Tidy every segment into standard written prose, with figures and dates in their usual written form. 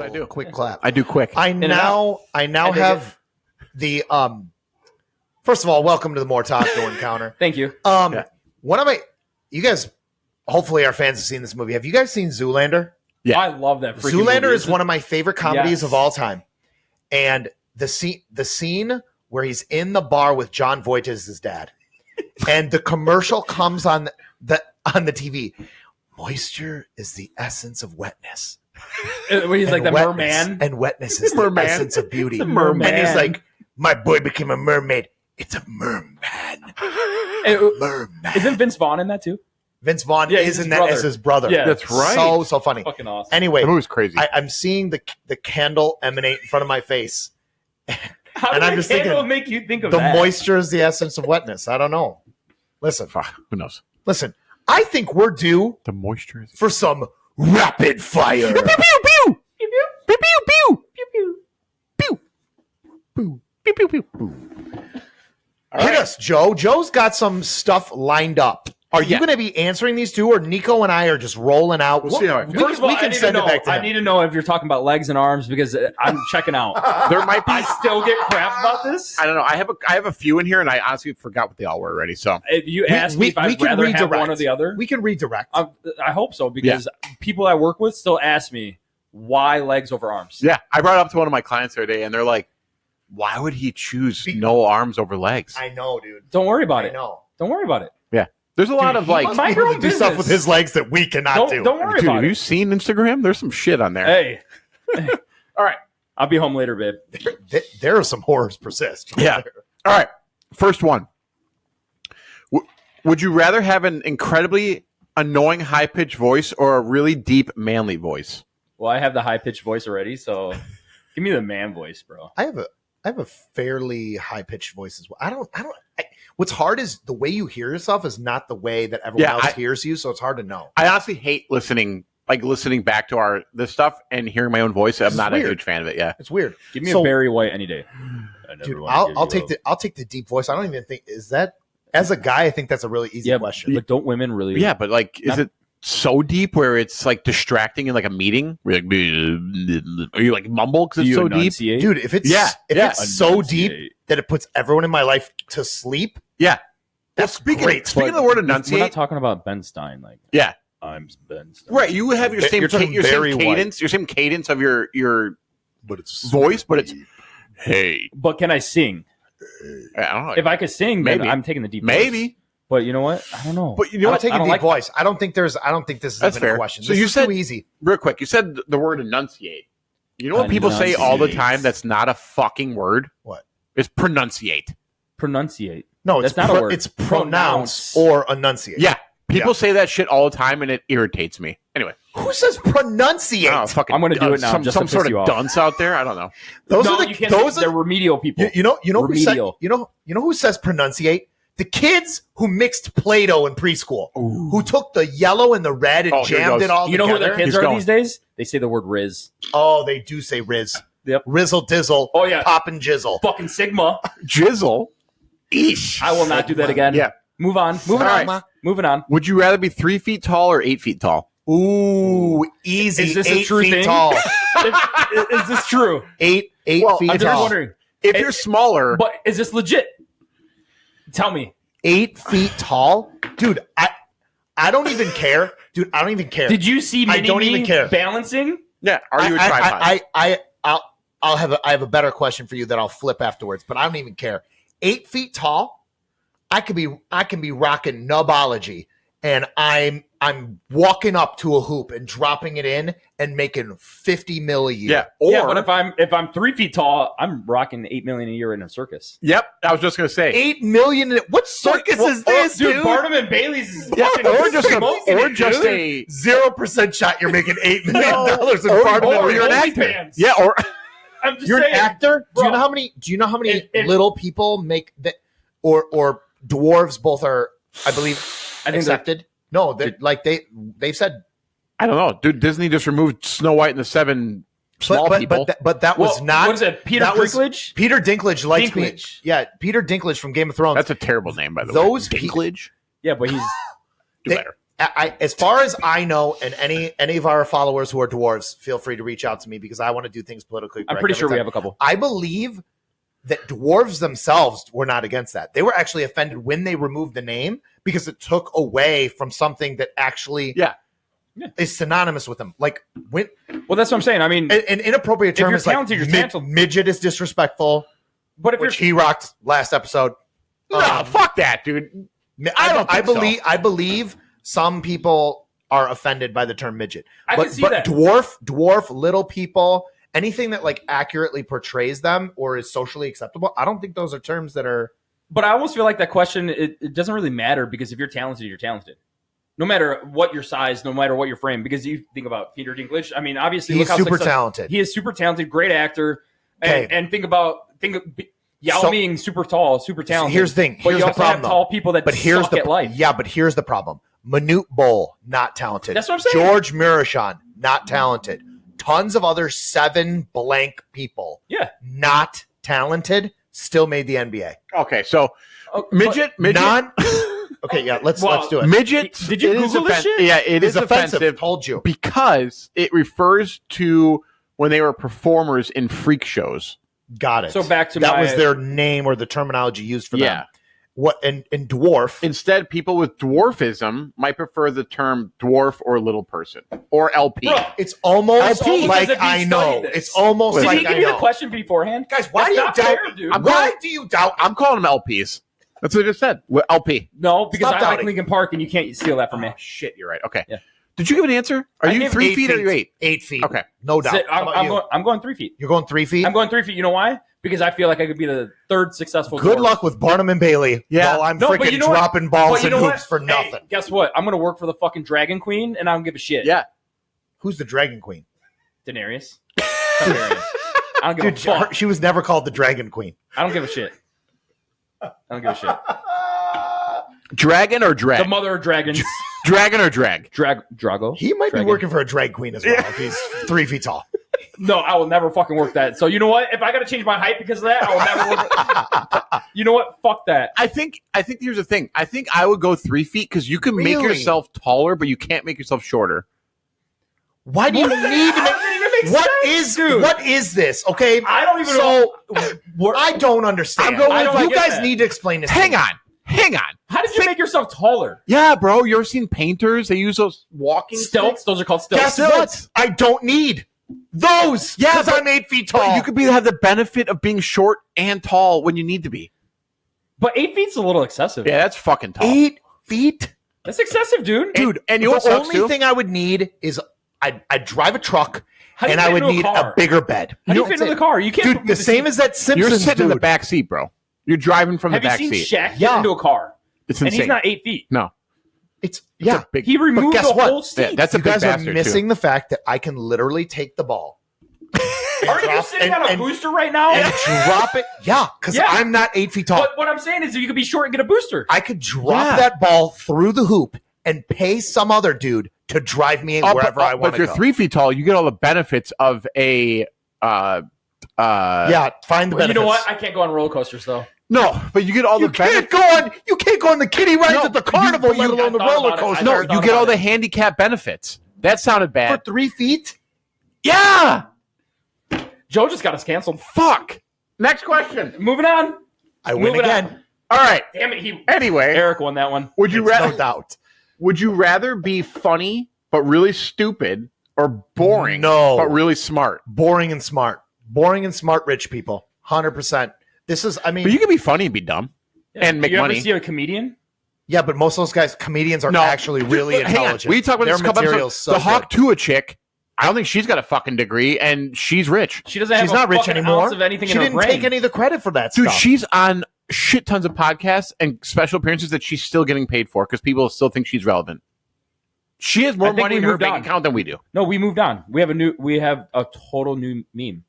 I do. Quick clap. I do quick. I now have the first of all, welcome to the More Talk No Encounter. Thank you. One of you guys hopefully our fans have seen this movie. Have you guys seen Zoolander? Yeah. I love that freaking Zoolander movie. is one of my favorite comedies Yes. of all time. And the scene where he's in the bar with John Voight as his dad. And the commercial comes on the TV. Moisture is the essence of wetness. When he's like the merman. And wetness is the essence of beauty. The merman. And he's like, my boy became a mermaid. It's a merman. Merman. Isn't Vince Vaughn in that too? Vince Vaughn Yeah, is in that as his brother. Yeah. That's right. So funny. Fucking awesome. Anyway, That movie's crazy. I'm seeing the candle emanate in front of my face. How and did I'm that just candle thinking, make you think of the that? moisture is the essence of wetness. I don't know. Listen. Who knows? Listen. I think we're due The moisture is... for some rapid fire. Pew, pew, pew. Pew, pew, pew. Pew, pew. Pew. Pew, pew, pew. Hit us, Joe. Joe's got some stuff lined up. Are you Yeah. going to be answering these two, or Nico and I are just rolling out? We'll see how it First of all, we can I need send to it know. back to I him. need to know if you're talking about legs and arms because I'm checking out. There might be... I still get crap about this. I don't know. I have a few in here, and I honestly forgot what they all were already. So If you ask me if I'd can rather have redirect. one or the other, We can redirect. I hope so because people I work with still ask me why legs over arms. yeah, I brought it up to one of my clients the other day, and they're like, "Why would he choose no arms over legs?" I know, dude. Don't worry about I it. know. Don't worry about it. There's a lot of like. Mind your own do stuff business. with his legs that we cannot do. Don't worry Dude, about have you it. seen Instagram? There's some shit on there. Hey. All right. I'll be home later, babe. There are some horrors persist. Yeah. All right. First one. Would you rather have an incredibly annoying high-pitched voice or a really deep manly voice? Well, I have the high pitched voice already, so give me the man voice, bro. I have a fairly high pitched voice as well. What's hard is the way you hear yourself is not the way that everyone else hears you, so it's hard to know. I honestly hate listening back to this stuff and hearing my own voice. I'm not a huge fan of it. Yeah, It's weird. Give me a Barry White any day. Dude, I'll take the deep voice. I don't even think is that as a guy. I think that's a really easy question. But don't women really? Yeah, but like, is it so deep where it's like distracting in like a meeting? Where you're like, are you like mumble because it's so deep? Dude, if it's so deep that it puts everyone in my life to sleep, that's great. Speaking of the word enunciate, we're not talking about Ben Stein. Like, yeah, I'm Ben Stein. right. You have your same talking Barry cadence, your same cadence of your but it's voice, but it's hey. But can I sing? I don't know. If I could sing, then Maybe. I'm taking the deep voice. Maybe. But you know what? I don't know. But you know I'm what? taking deep voice. I don't think this is That's even fair. a question. So This you is said too easy. real quick. You said the word enunciate. You know what people say all the Enunciate. time? That's not a fucking word. What? It's pronunciate. Pronunciate. No, it's That's not a word. It's pronounce or enunciate. Yeah, people say that shit all the time, and it irritates me. Anyway, Who says pronunciate? oh, fucking, I'm gonna do it now, Some, just some to sort piss of you off. dunce out there. I don't know. Those No, are you the can't. those They're are remedial people. you know who said Remedial. you know who says pronunciate? The kids who mixed Play-Doh in preschool, who took the yellow and the red and Oh, here jammed goes. it all You know together. who their kids He's are going. these days? They say the word Riz. Oh, they do say Riz. Yep. Rizzle dizzle. Oh, yeah. Pop and jizzle. Fucking Sigma. Jizzle. Eesh. I will not do that again. Yeah. Move on. Moving All on. right. Moving on. Would you rather be 3 feet tall or 8 feet tall? Ooh, easy. Is this a 8 true feet thing? tall. Is this true? Eight Well, feet I'm just tall. wondering. If It- you're smaller, But is this legit? Tell me. 8 feet tall, dude. I don't even care, dude. I don't even care. Did you see I don't even care. balancing? yeah, are you a tripod? I have a better question for you that I'll flip afterwards, but I don't even care. 8 feet tall, I can be rocking nubology, and I'm walking up to a hoop and dropping it in and making 50 mil a year. yeah. Or, Yeah, but if I'm 3 feet tall, I'm rocking $8 million a year in a circus. yep, I was just going to say. 8 million. What circus is this, Dude, dude? Barnum and Bailey's is Yeah, fucking or just smoking it, dude. a 0% shot. You're making $8 million in Or- Barnum and or you're an Bailey. actor. OnlyFans. yeah, or I'm just You're saying. an actor. Do Bro. you know how many? Do you know how many If- little people make that, or dwarves both are? I believe I think that accepted. No, they've said. I don't know, dude. Disney just removed Snow White and the 7 small people. But that was not. What is it? Peter that was- Dinklage? Peter Dinklage likes me. Dinklage. Yeah, Peter Dinklage from Game of Thrones. That's a terrible name, by the Those way. pe- Dinklage. Yeah, but he's Do better. as far as I know, and any of our followers who are dwarves, feel free to reach out to me because I want to do things politically correct. I'm pretty sure we time. have a couple. I believe that dwarves themselves were not against that. They were actually offended when they removed the name because it took away from something that actually is synonymous with them. Like when, well, that's what I'm saying. I mean, an inappropriate term you're is like talented, you're talented. midget is disrespectful. But if Which he rocked last episode. No, fuck that, dude. I believe some people are offended by the term midget. I can see but that. dwarf, little people, anything that like accurately portrays them or is socially acceptable, I don't think those are terms that are. But I almost feel like that question, it doesn't really matter because if you're talented, you're talented. No matter what your size, no matter what your frame. Because you think about Peter Dinklage. I mean, obviously, he's super talented. He is super talented, great actor. And think of Yao Ming, super tall, super talented. Here's the thing. Here's you the also problem, have tall people that suck at life. Yeah, but here's the problem. Manute Bol, not talented. That's what I'm saying. George Murashon, not talented. Tons of other 7 blank people. Yeah. Not talented, still made the NBA. Okay, so midget. Okay, yeah, let's do it. Midget. Did you Google this shit? Yeah, it is offensive. Told you. Because it refers to when they were performers in freak shows. Got it. So back to that was their name or the terminology used for them. Yeah. What and dwarf? Instead, people with dwarfism might prefer the term dwarf or little person or LP. Bro, it's almost LP. like I know. It's almost Did like he give I you know. the question beforehand? Guys, why That's do you doubt? fair, dude. Why do you doubt? I'm calling them LPs. That's what I just said. LP. No, because Stop I like doubting. Lincoln Park, and you can't steal that from me. Oh, shit, you're right. Okay. Yeah. Did you give an answer? Are I you gave 3 feet or are you 8? 8 feet. Okay. No doubt. I'm going 3 feet. You're going 3 feet. I'm going 3 feet. You know why? Because I feel like I could be the third successful. Good dwarf. luck with Barnum and Bailey. Yeah. While I'm No, but freaking you know what? dropping balls But you and know hoops what? for Hey, nothing. guess what? I'm going to work for the fucking Dragon Queen, and I don't give a shit. Yeah. Who's the Dragon Queen? Daenerys. Targaryen. I don't give a fuck. She was never called the Dragon Queen. I don't give a shit. I don't give a shit. Dragon or drag? The mother of dragons. Dragon or drag? Drago. He might Dragon. be working for a drag queen as well if he's 3 feet tall. No, I will never fucking work that. So you know what? If I got to change my height because of that, I will never work. You know what? Fuck that. I think here's the thing. I think I would go 3 feet because you can make Really? yourself taller, but you can't make yourself shorter. Why do you need to make what is this? Okay, I don't even know. So I don't understand. I'm going with you get guys that. need to explain this. Hang to me. on. How did you make yourself taller? Yeah, bro. You ever seen painters? They use those walking Stilts. sticks? Those are called stilts. Guess what? I don't need those. Yeah, because but- I'm 8 feet tall. But you could have the benefit of being short and tall when you need to be. But 8 feet's a little excessive. Yeah, that's fucking tall. 8 feet, That's excessive, dude. dude. and you know what the sucks, only too? thing I would need is I'd drive a truck, How do you and I fit would into need car? a bigger bed. How do you know fit what in the I'm car? You can't. saying? put Dude, the same as that You're Simpsons sitting in the dude. back seat, bro. You're driving from Have the you back seen seat. Shaq get Yeah. into a car? It's And insane. he's not 8 feet. No. It's It's a big. He removed guess the what? whole seat. Yeah, that's a You big guys are bastard, missing too. the fact that I can literally take the ball. Aren't you drop- sitting and- on a and- booster right now? and drop it. Yeah, because Yeah. I'm not 8 feet tall. But what I'm saying is, you could be short and get a booster. I could drop that ball through the hoop and pay some other dude to drive me wherever I But want if to you're go. 3 feet tall, you get all the benefits of a. Yeah, find the Well, benefits. you know what? I can't go on roller coasters though. No, but you get all You the can't benefits. go on the kiddie rides No, at the but carnival, you- let alone the I thought roller about it. coaster. I No, never you thought get all about the handicap benefits. That sounded For bad. 3 feet? Yeah. Joe just got us canceled. Fuck. Next question. Moving on. I win Moving again. on. All right. Damn it, he Anyway, Eric won that one. would you It's rather no doubt. would you rather be funny but really stupid or boring No. but really smart? Boring and smart. Boring and smart rich people. 100%. This is, I mean, But you can be funny and be dumb and make you money. ever see a comedian? yeah, but most of those guys, comedians are actually really Hang on. intelligent. We talked about Their this a couple material's episodes. so The good. Hawk Tua chick, I don't think she's got a fucking degree and she's rich. She doesn't have She's a not rich fucking anymore. ounce of anything She in her didn't brain. take any of the credit for that Dude, stuff. she's on shit tons of podcasts and special appearances that she's still getting paid for because people still think she's relevant. She has more I think money we in her moved bank on. account than we do. No, we moved on. We have a total new meme.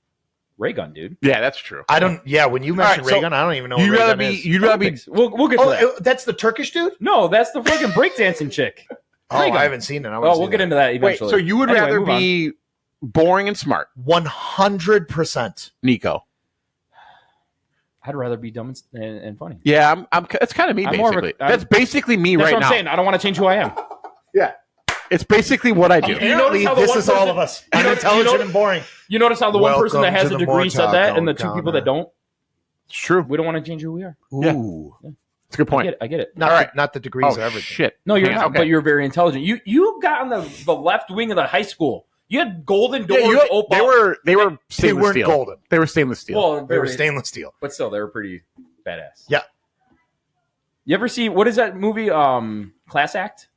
Ray gun, dude. Yeah, that's true. I don't, yeah, when you mentioned All right, so Reagan, I don't even know You'd what rather Reagan be is. you'd rather be Olympics. We'll get to that. Oh, that's the Turkish dude? No, that's the fucking breakdancing chick. Oh, Reagan. I haven't seen it. I Oh, we'll get into that wait, eventually. so you would Anyway, rather move on. be boring and smart, 100%. Nico? I'd rather be dumb and funny. Yeah, I'm that's kind of me I'm more of a- basically. That's basically me That's right what I'm now. saying. I don't want to change who I am. Yeah. It's basically what I do. You notice how the this one is all person- of us. you know- Unintelligent you know- and boring. You notice how the one person that Welcome has to a the degree said Mortalk that, and the two Encounter. people that don't. It's true. We don't want to change who we are. Yeah. Ooh. It's a good point. I get it. Not, All right. not the degrees Oh, or everything. shit. No, you're Hang on, not. okay. But you're very intelligent. You got on the left wing of the high school. You had golden doors. Yeah, open. they were They stainless weren't steel. golden. They were stainless steel. Well, They were very- stainless steel. but still, they were pretty badass. Yeah. You ever see what is that movie? Class Act.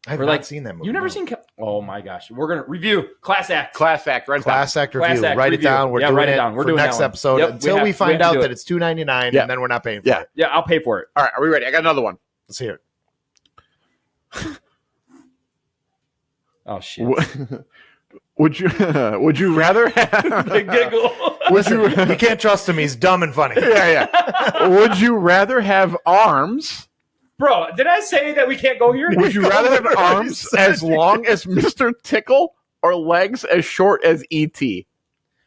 I have Or, not like, seen that movie. You've never no. seen? Oh my gosh, we're gonna review Class Act. Class act, right? Class Act Class review. Act write review. it down. We're Yeah, doing write it it down. We're for doing next that one. episode Yep, until we have find to out do that it. it's $2.99 Yeah. and then we're not paying for Yeah. it. Yeah, I'll pay for it. All right, are we ready? I got another one. Let's hear it. Oh shit. Would you rather have Giggle. Listen, you can't trust him. He's dumb and funny. yeah. Would you rather have arms? Bro, did I say that we can't go here? Would you rather have arms as long as Mr. Tickle or legs as short as E.T.?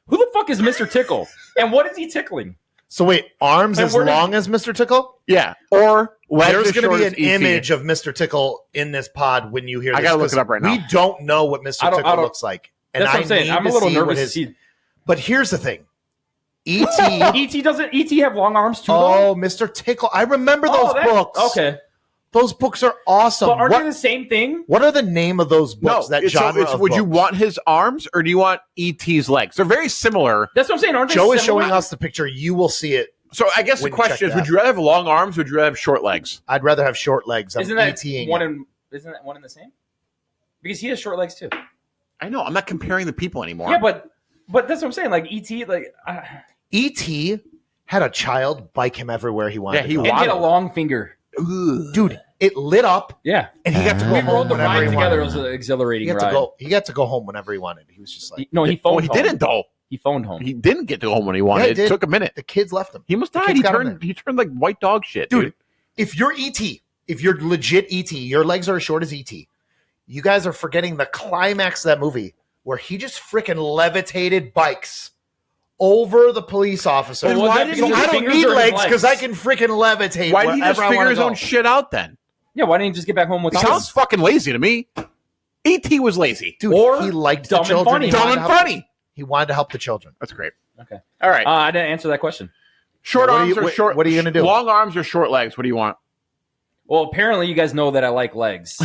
Who the fuck is Mr. Tickle? And what is he tickling? So wait, arms And as where did- long as Mr. Tickle? Yeah, or legs There's as going short to be as an E.T. image of Mr. Tickle in this pod when you hear this. I gotta look 'cause it up right now. We don't know what Mr. I don't- Tickle looks like. And That's what I'm saying. need I'm a to little see what nervous to his- see. But here's the thing. E.T. E.T. doesn't E.T. have long arms too? Oh, Mr. Tickle. I remember those books. Okay. Those books are awesome. But aren't What, they the same thing? what are the name of those books? No, that it's, genre of would you books? want his arms or do you want E.T.'s legs? They're very similar. That's what I'm saying. Aren't they Joe is similar? showing us the picture. You will see it. So I guess the When you question check is, would that. you rather have long arms or would you rather have short legs? I'd rather have short legs. I'm Isn't that ET-ing one it. in? Isn't that one in the same? Because he has short legs too. I know. I'm not comparing the people anymore. Yeah, but that's what I'm saying. Like E.T. Like E.T. had a child bike him everywhere he wanted. Yeah, he to go. and he had a Waddle. long finger. Dude, it lit up, Yeah, and he got to go we home rode the whenever ride he together. It wanted. was an exhilarating He got ride. to go. He got to go home whenever he wanted. He was just like, No, he phoned. Well, he home. didn't though. He phoned home. He didn't get to go home when he wanted. Yeah, he It did. took a minute. the kids left him. He must The died. kids He got him turned. there. He turned like white dog shit, Dude, dude. if you're E.T., if you're legit E.T., your legs are as short as E.T., you guys are forgetting the climax of that movie where he just freaking levitated bikes over the police officer. Well, why that didn't because he- his I don't fingers need or his legs because I can freaking levitate. Why did he just wherever I figure wanna his go. own shit out then? Yeah, why didn't he just get back home He without sounds him? fucking lazy to me. E.T. was lazy. Dude, Or he liked dumb the and children. funny. He Dumb wanted and to help- funny. He wanted to help the children. That's great. Okay. All right. I didn't answer that question. Short what are arms you- or what- short? what are you gonna do? Long arms or short legs? What do you want? Well, apparently you guys know that I like legs.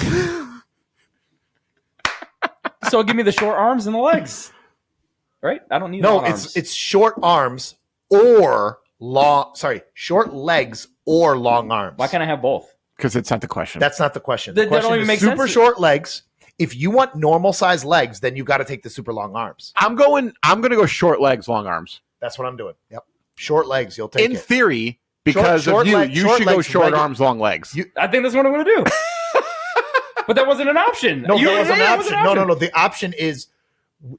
So give me the short arms and the legs. Right? I don't need No, long arms. it's short arms or long. Sorry, short legs or long arms. Why can't I have both? Because it's not the question. That's not the question. That- The that don't question even is make super sense. short legs. If you want normal size legs, then you got to take the super long arms. I'm going to go short legs, long arms. That's what I'm doing. Yep, short legs. You'll take In it. theory, because Short of you, leg- you short should go legs, short regular- arms, long legs. I think that's what I'm going to do. But that wasn't an option. No, You- that wasn't an yeah, it option. No. The option is: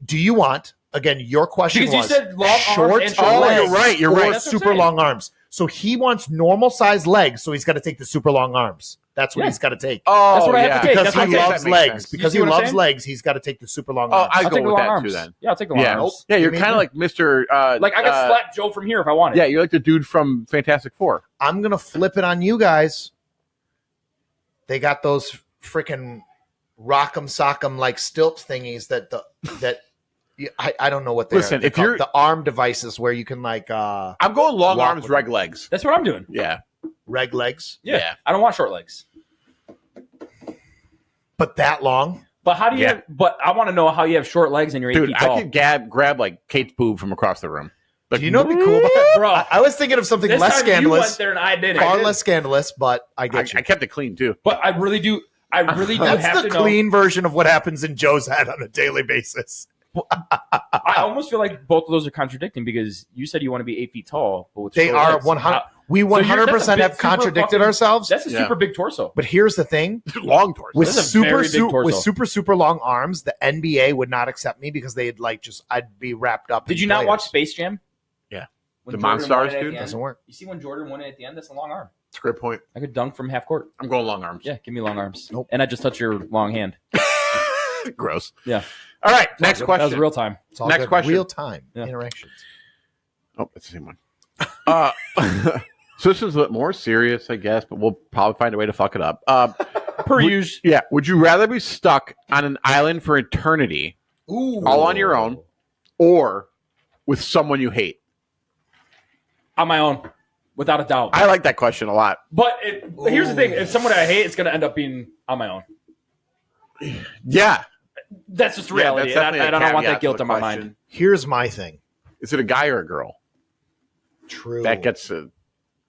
do you want? Again, your question Because you was said long arms short and short legs legs. You're right. You're or right. That's what I'm super saying. long arms. So he wants normal size legs, so he's got to take the super long arms. That's what Yeah. he's got to take. Oh, That's what I have to yeah. take. because That's he what I'm saying. loves That makes legs. sense. Because see he what I'm loves saying? legs, he's got to take the super long Oh, arms. I I'll go take the with long that arms. too. Then, Yeah, I'll take the long yeah, arms. yeah. You're You kind of mean- like Mr. Like I could slap Joe from here if I wanted. Yeah, you're like the dude from Fantastic Four. I'm gonna flip it on you guys. They got those freaking rock'em sock'em like stilt thingies that I don't know what they Listen, are. They're if you're- called the arm devices where you can like I'm going long Walk arms, with reg legs. That's what I'm doing. Yeah, reg legs, Yeah. Yeah. I don't want short legs. but that long. But how do you? Yeah. Have, but I want to know how you have short legs and you're 8 dude, feet tall. I could grab like Kate's boob from across the room. Like, Do you know what'd be cool about that? Bro, I was thinking of something this less time you went scandalous, there and I didn't. far less scandalous, but I I, get you. I kept it clean too. But I really do. I really do That's have the to know. clean version of what happens in Joe's head on a daily basis. I almost feel like both of those are contradicting because you said you want to be 8 feet tall, but with They short are legs. 100. We So you're- 100% that's a big, have super contradicted fucking- ourselves. That's a Yeah. super big torso. But here's the thing: Long torso. with That's a super very big torso. super long arms, the NBA would not accept me because they'd like just I'd be wrapped up. Did in you not players. watch Space Jam? Yeah. When The Jordan Monstars, won it at dude? the end? Doesn't work. You see when Jordan won it at the end? That's a long arm. That's a great point. I could dunk from half court. I'm going long arms. Yeah, give me long arms. Nope. And I just touch your long hand. Gross. Yeah. All right. Next That was question. real time. It's all Next good. question. Real time Yeah. interactions. Oh, it's the same one. So this is a bit more serious, I guess, but we'll probably find a way to fuck it up. Per usual. Yeah. Would you rather be stuck on an island for eternity, all on your own, or with someone you hate? On my own, without a doubt. I like that question a lot. But here's the thing: if someone I hate, it's going to end up being on my own. Yeah. That's just reality. that's And definitely I a don't want caveat that guilt to on the my question. mind. Here's my thing. Is it a guy or a girl? True. That gets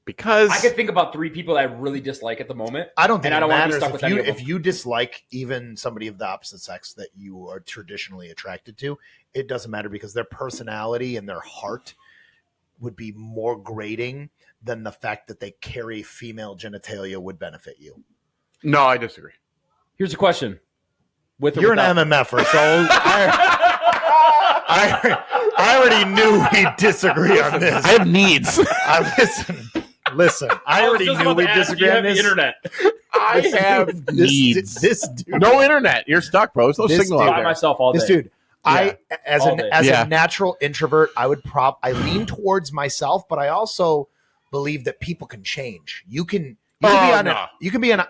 because I could think about 3 people that I really dislike at the moment. I don't think and I it don't want to be matters stuck with if any you of them. if you dislike even somebody of the opposite sex that you are traditionally attracted to. It doesn't matter because their personality and their heart would be more grating than the fact that they carry female genitalia would benefit you. no, I disagree. Here's a question: With or You're without? an MMFer, so I already knew we'd disagree on this. I have needs. Listen. I was already just knew about to we'd ask, disagree do you on have this. the internet. I have needs. This dude. No internet. You're stuck, bro. There's no This signal dude- out By there. myself all day. This dude, Yeah. as All day. Yeah. a natural introvert, I lean towards myself, but I also believe that people can change. You can be on no.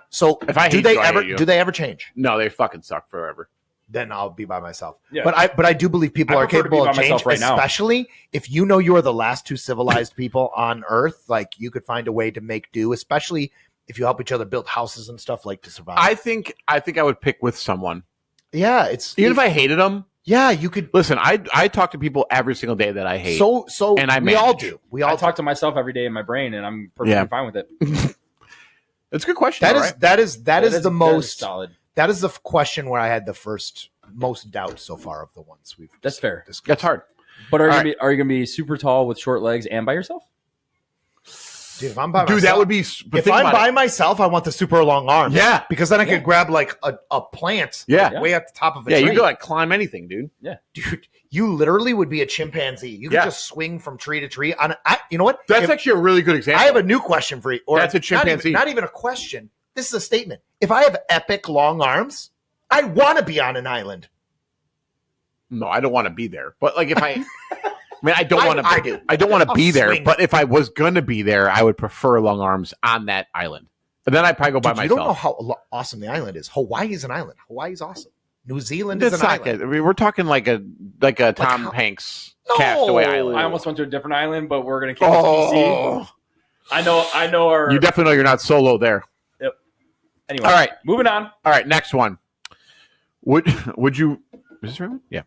so If I do hate they you, I ever hate you. do they ever change? No, they fucking suck forever. Then I'll be by myself. Yeah. But I do believe people I are prefer to be capable by of change, myself right now. especially if you know you are the last 2 civilized people on Earth. Like you could find a way to make do, especially if you help each other build houses and stuff like to survive. I think I would pick with someone. Yeah, it's Even if I hated them, yeah, you could. listen, I talk to people every single day that I hate. So and I we all manage. do. We I all talk to myself every day in my brain, and I'm perfectly Yeah. fine with it. It's a good question. That though, is right? that is That is most solid. that is the question where I had the most doubt so far of the ones we've. That's fair. discussed. That's hard. But are you All gonna be are you gonna be super tall with short legs and by yourself? Dude, if I'm by Dude, myself, that would be. But If think I'm about by it. myself, I want the super long arm. Yeah. because then I could grab like a plant. Yeah. like, way at the top of a Yeah, tree. you could like climb anything, dude. Dude, you literally would be a chimpanzee. You could Yeah. just swing from tree to tree. You know what? That's If- actually a really good example. I have a new question for you. Or That's a not chimpanzee. even- Not even a question. This is a statement. If I have epic long arms, I want to be on an island. No, I don't want to be there. But like, if I mean, I don't want to. I do. I don't want to I'll be there. swing. But if I was gonna be there, I would prefer long arms on that island. But then I'd probably go by Dude, you don't know myself. how awesome the island is. Hawaii is an island. Hawaii is awesome. New Zealand is That's an not island. good. I mean, we're talking like a Tom how- Hanks No. Castaway Island. I almost went to a different island, but we're gonna keep it PC. Oh, I know. Our you definitely know you're not solo there. anyway. All right. moving on. All right, next one. Would you? Is this right? Yeah.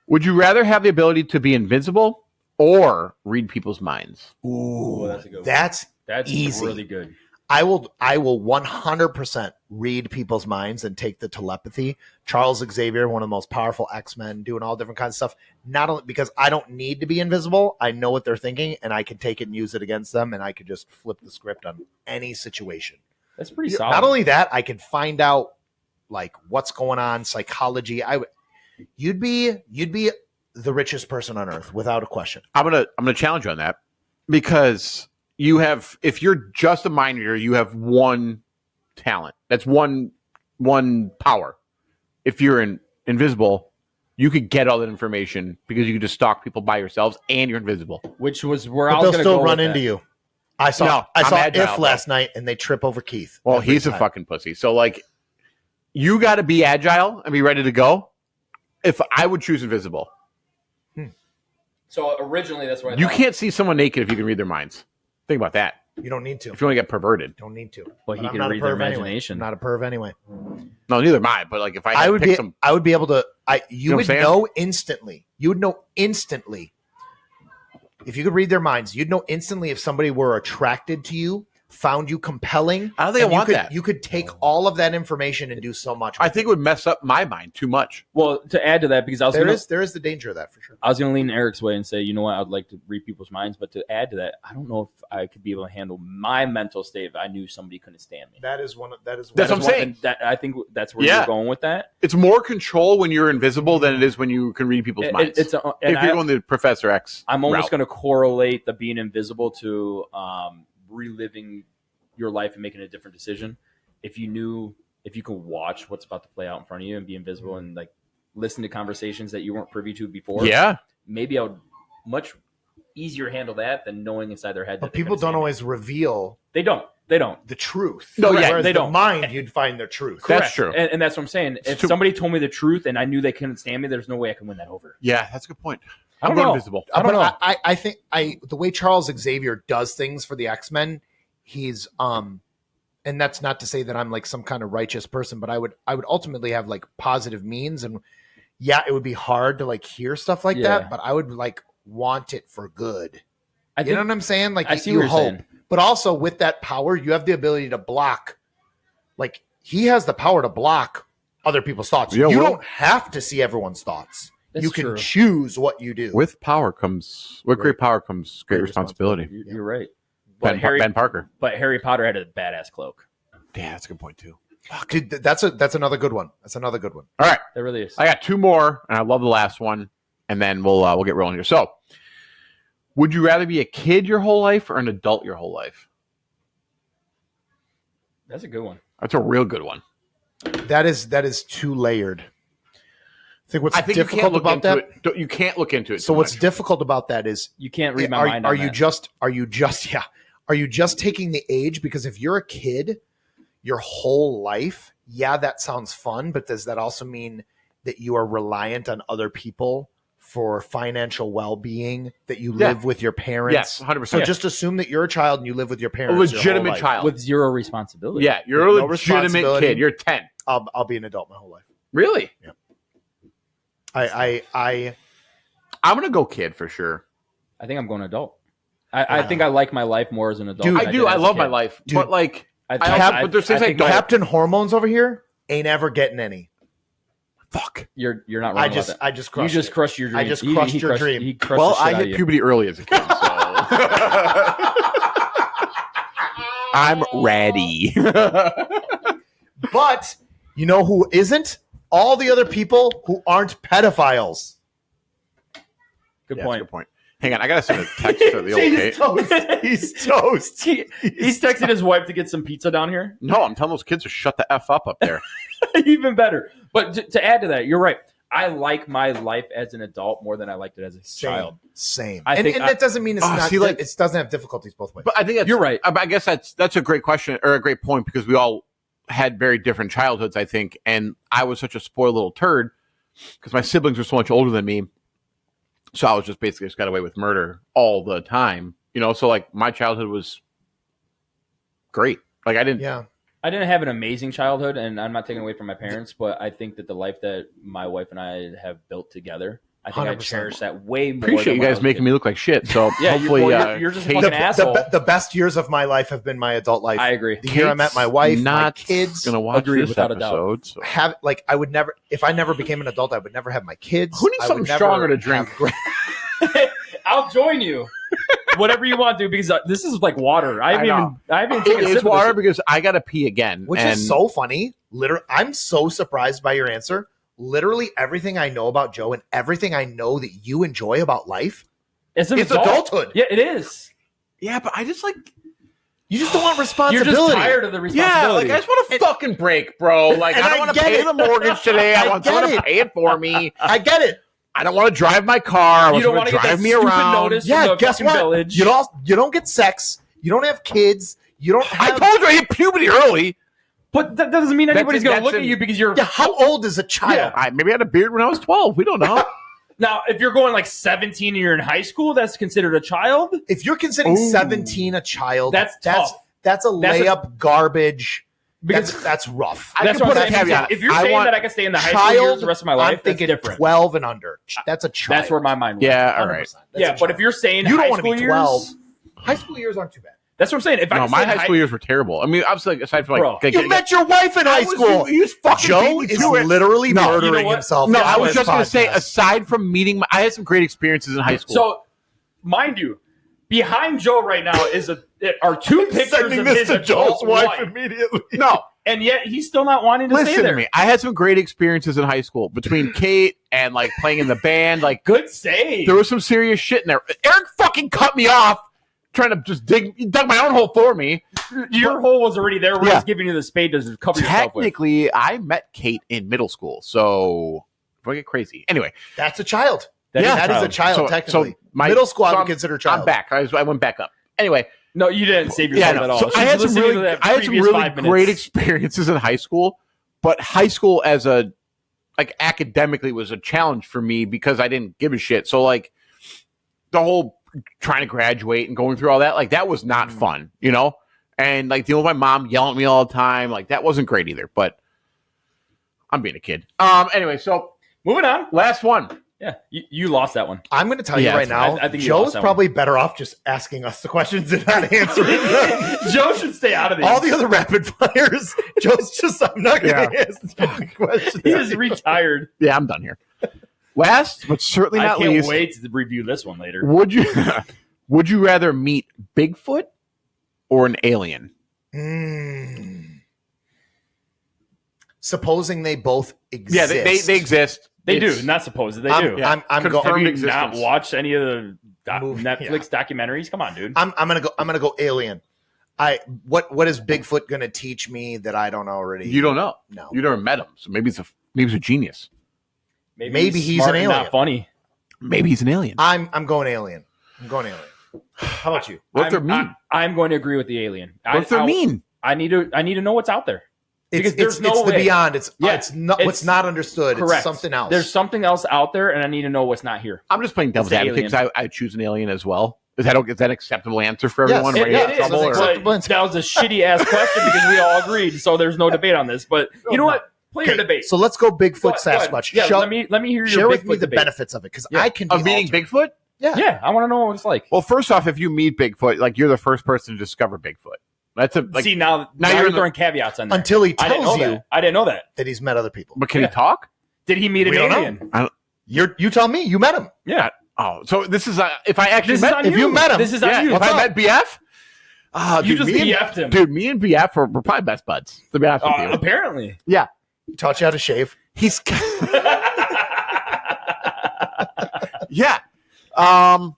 Would you rather have the ability to be invincible or read people's minds? Ooh, that's a good one. that's That's easy. really good. I will 100% read people's minds and take the telepathy. Charles Xavier, one of the most powerful X-Men, doing all different kinds of stuff. Not only because I don't need to be invisible, I know what they're thinking, and I can take it and use it against them, and I could just flip the script on any situation. That's pretty solid. Not only that, I could find out like what's going on, psychology. You'd be the richest person on earth without a question. I'm gonna challenge you on that because you have, if you're just a mind reader, you have one talent. That's one power. If you're invisible, you could get all that information because you could just stalk people by yourselves and you're invisible. which was where I But was they'll going to still go run with into that. you. I saw No, I'm agile, If though. last night and they trip over Keith. Well, every he's a time. fucking pussy. So like, you got to be agile and be ready to go. If I would choose invisible, So originally, that's what I you thought. can't see someone naked if you can read their minds. Think about that. You don't need to. If you want to get perverted, Don't need to. But he I'm can not a read their perv anyway. imagination. I'm not a perv anyway. no, neither am I. But like, if I, I had would to pick be. some, I would be able to. know You what would I'm saying? know instantly. You would know instantly if you could read their minds. You'd know instantly if somebody were attracted to you, found you compelling. I don't think I and you want could, that. You could take all of that information and do so much. I with think it would mess up my mind too much. Well, to add to that, because I was there gonna, is there is the danger of that for sure. I was going to lean Eric's way and say, you know what, I'd like to read people's minds, but to add to that, I don't know if I could be able to handle my mental state if I knew somebody couldn't stand me. That is one. That is. That's what I'm One- saying. That I think that's where Yeah. you're going with that. It's more control when you're invisible than it is when you can read people's minds. It's a, and if you're going the Professor X, I'm almost route. going to correlate the being invisible to reliving your life and making a different decision. If you could watch what's about to play out in front of you and be invisible and like listen to conversations that you weren't privy to before, Yeah, maybe I would much easier handle that than knowing inside their head. But that they're people gonna don't stand always reveal. me. They don't. They don't. the truth. No, yeah, Whereas they the don't. mind, you'd find the truth. That's true. And that's what I'm saying. If somebody told me the truth and I knew they couldn't stand me, there's no way I can win that over. Yeah, that's a good point. I don't I'm know. invisible. I don't know. I think the way Charles Xavier does things for the X-Men, he's and that's not to say that I'm like some kind of righteous person, but I would ultimately have like positive means, and yeah, it would be hard to like hear stuff like that, but I would like want it for good. You know what I'm saying? Like I see you what you're hope. saying. But also with that power, you have the ability to block. Like he has the power to block other people's thoughts. Yeah, you well- don't have to see everyone's thoughts. That's you can true. choose what you do. With great power comes great responsibility. You're right. But Ben Parker. But Harry Potter had a badass cloak. Yeah, that's a good point too. Dude, that's another good one. That's another good one. All right, That really is. I got two more, and I love the last one, and then we'll get rolling here. So, would you rather be a kid your whole life or an adult your whole life? That's a good one. That's a real good one. That is too layered. I think you can't difficult look about into that. it. You can't look into it. So too what's much. difficult about that is You can't read my mind. are on you that. just taking the age? Because if you're a kid your whole life, yeah, that sounds fun, but does that also mean that you are reliant on other people for financial well-being, that you live with your parents? Yes, 100%. So just assume that you're a child and you live with your a parents. your whole legitimate life. child? with zero responsibility? Yeah, you're a No legitimate responsibility. kid. You're 10. I'll be an adult my whole life. Really? I I'm gonna go kid for sure. I think I'm going adult. I think I like my life more as an adult. Dude, than I did do. as I a love kid. my life, Dude, but like, I but there's things I think don't. Captain Hormones over here ain't ever getting any. Fuck. You're not wrong. I just you crushed just it. crushed your dream. I just crushed your dream. He crushed Well, the shit I out of hit you. puberty early as a kid, so I'm ready. But you know who isn't? All the other people who aren't pedophiles. Good Yeah, point. Good point. Hang on, I gotta send a text to the old He's Kate. toast. He's toast. He's texting his wife to get some pizza down here. No, I'm telling those kids to shut the f up there. Even better. But to add to that, you're right. I like my life as an adult more than I liked it as a child. Same. I And think that doesn't mean it's not. see, like- it doesn't have difficulties both ways. But I think that's, You're right. I guess that's a great question or a great point because we all had very different childhoods, I think, and I was such a spoiled little turd because my siblings were so much older than me. So I was just got away with murder all the time, So like my childhood was great. Like I didn't. Yeah. I didn't have an amazing childhood, and I'm not taking away from my parents, but I think that the life that my wife and I have built together, I think I 100%. cherish that way more. Appreciate you guys making me look like shit. So Yeah, hopefully, you're just a Kate- fucking asshole. The best years of my life have been my adult life. I agree. The year I met my wife, my not kids. gonna watch Agreed, this without a doubt. episode. So. Have like I would never if I never became an adult, I would never have my kids. Who needs I would something never stronger to drink? have I'll join you. Whatever you want to, because this is like water. I haven't even taken a It sip is of water this. because I gotta pee again, Which and is so funny. Literally, I'm so surprised by your answer. Literally everything I know about Joe and everything I know that you enjoy about life, It's adulthood. Yeah, it is. yeah, but I just like You just don't want You're responsibility. just tired of the responsibility. I just want a fucking break, bro. Like and I don't I want to get pay it. the mortgage today. I I want get someone to it. pay it for me. I get it. I don't want to drive my car. I want You don't someone want to to get drive that me stupid around. notice. Yeah, from the guess fucking what? Village. You don't get sex. You don't have kids. You don't I have. told you I hit puberty early. But that doesn't mean anybody's going to that's look at in- you because you're. Yeah, how old is a child? Maybe I had a beard when I was 12. We don't know. Now, if you're going like 17 and you're in high school, that's considered a child. If you're considering Ooh. 17 a child, That's tough. That's a That's a- layup garbage. Because That's rough. I that's can what put I'm a saying. caveat. If you're I saying want that I can stay in the high school years the rest of my life, I'm thinking that's different. 12 and under. That's a child. That's where my mind went. Yeah, all right. 100%. That's Yeah, a but child. if you're saying You don't high wanna be school 12. years, High school years aren't too bad. that's what I'm saying. If I No, can my say high school years were terrible. I mean, obviously, like, aside from Bro, like, You met your wife in high school. You fucking Joe beat me is to it. literally No, murdering you know what? himself. No, on I was this just going to say, podcast. aside from meeting, I had some great experiences in high school. So, mind you, behind Joe right now are two pictures of his adult wife, immediately. no, and yet he's still not wanting to stay listen there. to me. I had some great experiences in high school between Kate and like playing in the band. Like, Good save. there was some serious shit in there. Eric fucking cut me off trying to just he dug my own hole for me. Your hole was already there. We're Yeah. just giving you the spade to cover yourself with. Technically, I met Kate in middle school, so if I get crazy. Anyway, That's a child. That Yeah. is That is a child, So- technically. so my- Middle school, I so would I'm- consider child. I'm back. I went back up. Anyway, No, you didn't save Yeah, yourself no. at all. So I had some really great experiences in high school, but high school as a like academically was a challenge for me because I didn't give a shit. So like the whole trying to graduate and going through all that, like that was not fun, you know? And like dealing with my mom yelling at me all the time, like that wasn't great either, but I'm being a kid. Anyway, so moving on. Last one. Yeah, you lost that one. I'm going to tell you right now, I think Joe's probably better off just asking us the questions and not answering them. Joe should stay out of these. All the other rapid fires, Joe's just, I'm not going to answer questions. He is retired. Yeah, I'm done here. Last, but certainly not least. I can't wait to review this one later. Would you rather meet Bigfoot or an alien? Supposing they both exist. Yeah, they exist. They do. Not supposed. They do. I'm Confirmed going to not watch any of the Netflix documentaries. Come on, dude. I'm gonna go alien. What is Bigfoot gonna teach me that I don't already? You don't know. No, you never met him. So maybe he's a genius. Maybe he's an alien. Not funny. Maybe he's an alien. I'm going alien. I'm going alien. How about you? What if they're mean? I'm going to agree with the alien. What if they're mean? I need to know what's out there. Because it's the beyond. It's what's not understood. Correct. It's something else. There's something else out there, and I need to know what's not here. I'm just playing devil's advocate because I choose an alien as well. Is that an acceptable answer for everyone? Yes, it is. That was a shitty ass question because we all agreed, so there's no debate on this. But you know what? Play your debate. So let's go Bigfoot Sasquatch. Yeah, let me hear your share Bigfoot with me the debate. benefits of it because I can be meeting Bigfoot. Yeah, I want to know what it's like. Well, first off, if you meet Bigfoot, like you're the first person to discover Bigfoot. That's a see now you're throwing caveats on there. Until he tells you I didn't know that he's met other people. But can he talk? Did he meet an alien? You tell me. You met him. Yeah. Oh, so this is if I actually if you met him, this is on you. If I met BF, you just BF'd him, dude. Me and BF we're probably best buds. To be honest with you, apparently, yeah. He taught you how to shave. He's yeah. I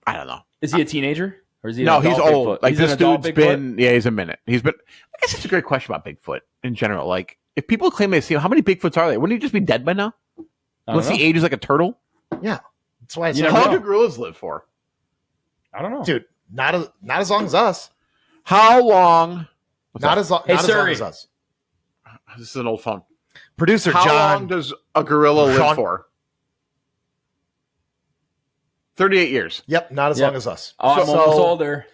don't know. Is he a teenager? Or is he no, he's old. Bigfoot? Like he's this dude's been, he's a minute. I guess it's a great question about Bigfoot in general. Like, if people claim they see him, how many Bigfoots are there? Wouldn't he just be dead by now? Unless he ages like a turtle? Yeah. That's why how long do gorillas live for? I don't know. Dude, not as long as us. How long? Not as long as us. This is an old phone. Producer John. How long does a gorilla live for? 38 years. Yep, not as long as us. I'm almost older.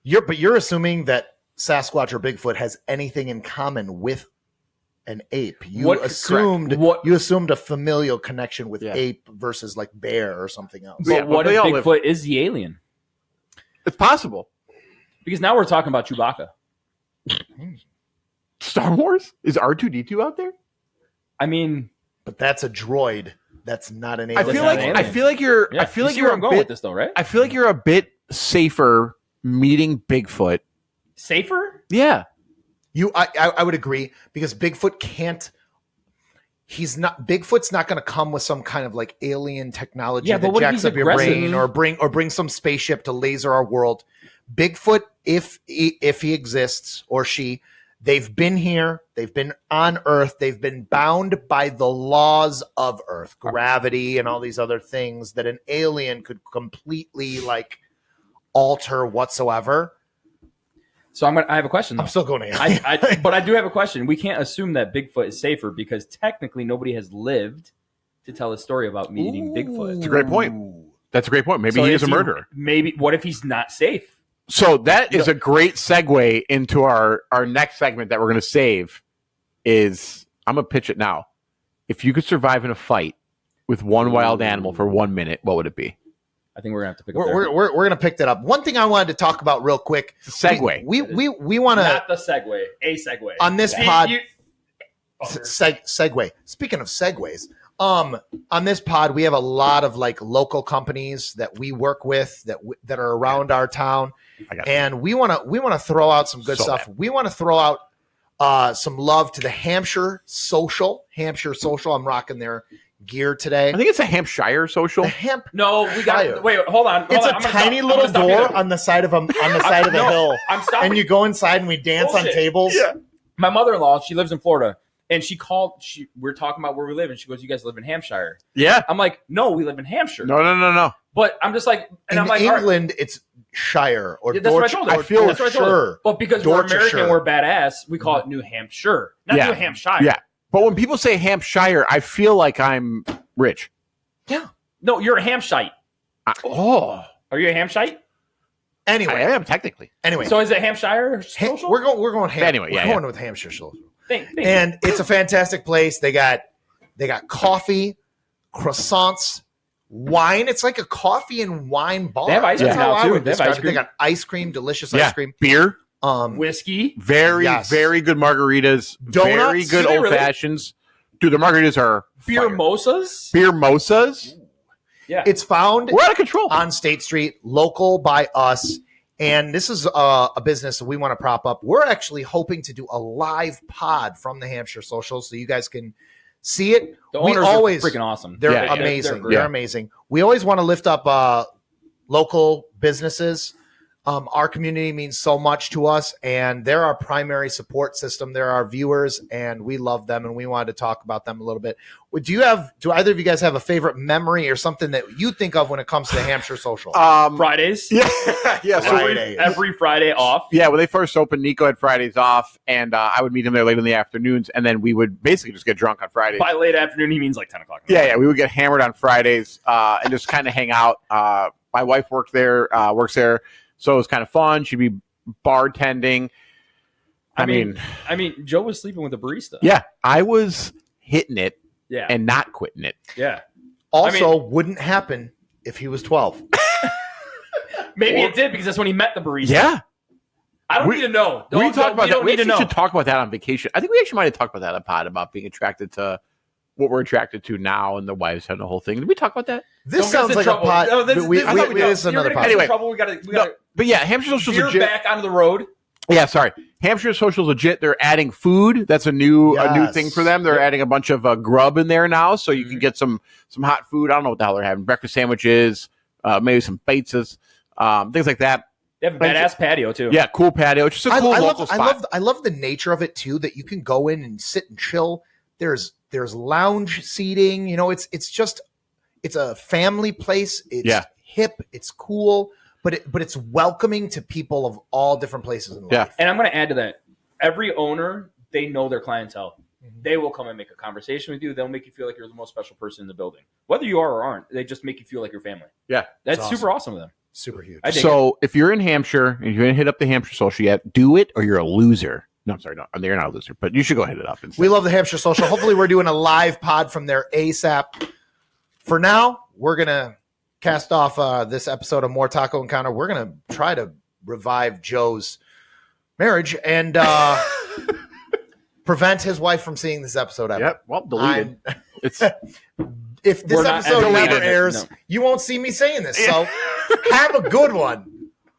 You're assuming that Sasquatch or Bigfoot has anything in common with an ape. You assumed a familial connection with ape versus like bear or something else. But what if Bigfoot is the alien? It's possible. Because now we're talking about Chewbacca. Star Wars? Is R2-D2 out there? I mean, but that's a droid. That's not an alien. I feel like you're going with this though, right? I feel like you're a bit safer meeting Bigfoot. Safer? Yeah. I would agree because Bigfoot can't. Bigfoot's not going to come with some kind of like alien technology that jacks up your brain or bring some spaceship to laser our world. Bigfoot, if he exists or she, they've been here, they've been on Earth, they've been bound by the laws of Earth, gravity and all these other things that an alien could completely like alter whatsoever. So I have a question though. I'm still going to but I do have a question. We can't assume that Bigfoot is safer because technically nobody has lived to tell a story about meeting Bigfoot. That's a great point. Maybe he is a murderer. Maybe what if he's not safe? So that is a great segue into our next segment that we're going to save. I'm going to pitch it now. If you could survive in a fight with one wild animal for 1 minute, what would it be? I think we're going to have to pick up. We're going to pick that up. One thing I wanted to talk about real quick. Segue. We want to not the segue. A segue on this pod. Segue. Speaking of segues. On this pod, we have a lot of like local companies that we work with that are around our town, and we want to throw out some good stuff. Bad. We want to throw out some love to the Hampshire Social. Hampshire Social. I'm rocking their gear today. I think it's a Hampshire Social. No, we got. Wait, hold on. It's a tiny little door on the side of the hill. I'm stopping. And you go inside and we dance on tables. Yeah. My mother-in-law, she lives in Florida. And she called. We're talking about where we live, and she goes, "You guys live in Hampshire?" Yeah. I'm like, "No, we live in Hampshire." No. But I'm just like, and in I'm like, England, it's Shire or Yeah, that's what I told her. I feel That's what I told her. sure. But because we're Dorchester. American, we're badass. We call it New Hampshire, not Yeah. New Hampshire. Yeah. But when people say Hampshire, I feel like I'm rich. No, you're a Hampshite. Oh, Are you a Hampshite? I Anyway, am technically. So is it Hampshire Social? we're going Anyway, we're yeah, going with Hampshire Social. Thank you. And it's a fantastic place. They got coffee, croissants, wine. It's like a coffee and wine bar. They have ice That's cream how now, I too. would They have describe ice it. cream. They got ice cream, delicious Yeah. ice cream. Beer, Whiskey. very, Yes. very good margaritas. Donuts? Very good Do they old really? fashions. Dude, the margaritas are Beer fire. mosas. Beer mosas. Yeah. It's found We're out of control. on State Street, local by us. And this is a business that we want to prop up. We're actually hoping to do a live pod from the Hampshire Social so you guys can see it. The we owners always are freaking awesome. They're Yeah. amazing. great. They're amazing. We always want to lift up local businesses. Our community means so much to us, and they're our primary support system. They're our viewers, and we love them, and we wanted to talk about them a little bit. Do either of you guys have a favorite memory or something that you think of when it comes to the Hampshire Social? Fridays. Yeah, yeah. So Friday. Every Friday off. yeah, when they first opened, Nikko had Fridays off, and I would meet him there late in the afternoons, and then we would basically just get drunk on Fridays. By late afternoon, he means like 10 o'clock. Yeah, we would get hammered on Fridays and just kind of hang out. My wife works there, so it was kind of fun. She'd be bartending. I mean, Joe was sleeping with a barista. yeah, I was hitting it Yeah. and not quitting it. Yeah. Also, wouldn't happen if he was 12. Maybe it did because that's when he met the barista. Yeah, I don't need to know. we talked about that. We need to actually know. should talk about that on vacation. I think we actually might have talked about that on pod about being attracted to what we're attracted to now and the wives and the whole thing. Did we talk about that? This Don't get us sounds in like trouble. a pot. No, this Is another pot. Anyway. trouble. We got to No, but yeah, Hampshire Social's veer legit. back onto the road. Yeah, sorry. Hampshire Social's legit. They're adding food. That's a new Yes. thing for them. They're adding a bunch of grub in there now, so you can get some hot food. I don't know what the hell they're having. Breakfast sandwiches, maybe some pizzas, things like that. They have a badass patio too. Yeah, cool patio. It's just a cool local spot. I love the nature of it too. That you can go in and sit and chill. There's lounge seating. You know, it's a family place. It's hip. It's cool, but it's welcoming to people of all different places in life. Yeah. And I'm going to add to that. Every owner, they know their clientele. They will come and make a conversation with you. They'll make you feel like you're the most special person in the building, whether you are or aren't. They just make you feel like your family. Yeah, That's awesome. super awesome of them. Super huge. I dig So if you're in Hampshire and you haven't hit up the Hampshire Social yet, do it or you're a loser. No, I'm sorry, no, you're not a loser, but you should go hit it up. We love the Hampshire Social. Hopefully, we're doing a live pod from there ASAP. For now, we're gonna cast off this episode of More Taco Encounter. We're gonna try to revive Joe's marriage and prevent his wife from seeing this episode ever. Yep. Well, deleted. It's If this We're not episode deleted never it, airs, no. you won't see me saying this. So have a good one.